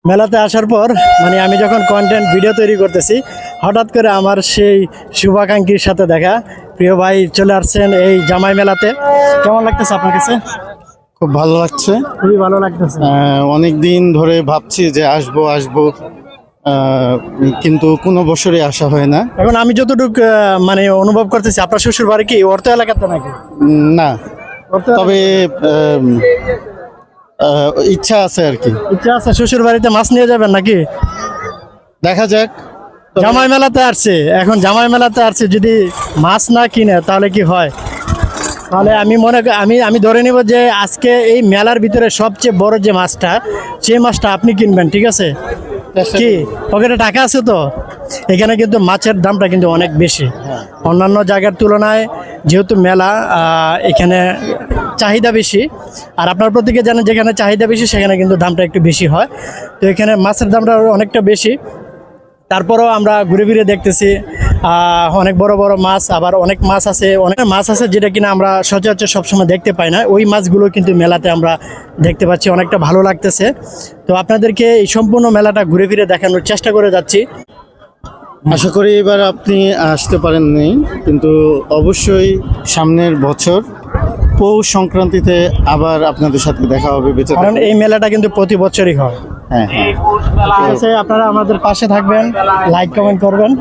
মেলাতে আসার পর মানে আমি যখন কন্টেন্ট ভিডিও তৈরি করতেছি, হঠাৎ করে আমার সেই শুভাকাঙ্ক্ষীর সাথে দেখা। প্রিয় ভাই চলে আসছেন এই জামাই মেলাতে। কেমন লাগতেছে আপনার কাছে? খুব ভালো লাগছে। খুবই ভালো লাগতেছে। অনেক দিন ধরে ভাবছি যে আসবো আসবো, কিন্তু কোনো বছরই আসা হয় না। এখন আমি যতটুকু মানে অনুভব করতেছি, আপনার শ্বশুর বাড়ি কি অর্থ এলাকাতে নাকি? না, অর্থ তবে ইচ্ছা আছে আর কি। ইচ্ছা আছে শ্বশুর বাড়িতে মাছ নিয়ে যাবেন নাকি? দেখা যাক। জামাই মেলাতে আসছে, এখন জামাই মেলাতে আসছে, যদি মাছ না কিনে তাহলে কি হয়? তাহলে আমি ধরে নিব যে আজকে এই মেলার ভিতরে সবচেয়ে বড় যে মাছটা, সেই মাছটা আপনি কিনবেন, ঠিক আছে? কি পকেটে টাকা আছে তো? এখানে কিন্তু মাছের দামটা কিন্তু অনেক বেশি অন্যান্য জায়গার তুলনায়, যেহেতু মেলা এখানে চাহিদা বেশি। আর আপনার প্রত্যেকে জানেন যেখানে চাহিদা বেশি সেখানে কিন্তু দামটা একটু বেশি হয়। তো এখানে মাছের দামটা অনেকটা বেশি। তারপরেও আমরা ঘুরে ফিরে দেখতেছি অনেক বড় বড় মাছ, আবার অনেক মাছ আছে যেটা কিনা আমরা সচরাচর সবসময় দেখতে পাই না। ওই মাছগুলো কিন্তু মেলাতে আমরা দেখতে পাচ্ছি, অনেকটা ভালো লাগতেছে। তো আপনাদেরকে এই সম্পূর্ণ মেলাটা ঘুরে ফিরে দেখানোর চেষ্টা করে যাচ্ছি। আশা করি এবার আপনি আসতে পারেননি, কিন্তু অবশ্যই সামনের বছর পৌষ সংক্রান্তিতে আবার আপনাদের সাথে দেখা হবে। বেঁচে কারণ থাকলে। এই মেলাটা কিন্তু প্রতি বছরই হয়। হ্যাঁ হ্যাঁ। ঠিক আছে, আপনারা আমাদের পাশে থাকবেন, লাইক কমেন্ট করবেন।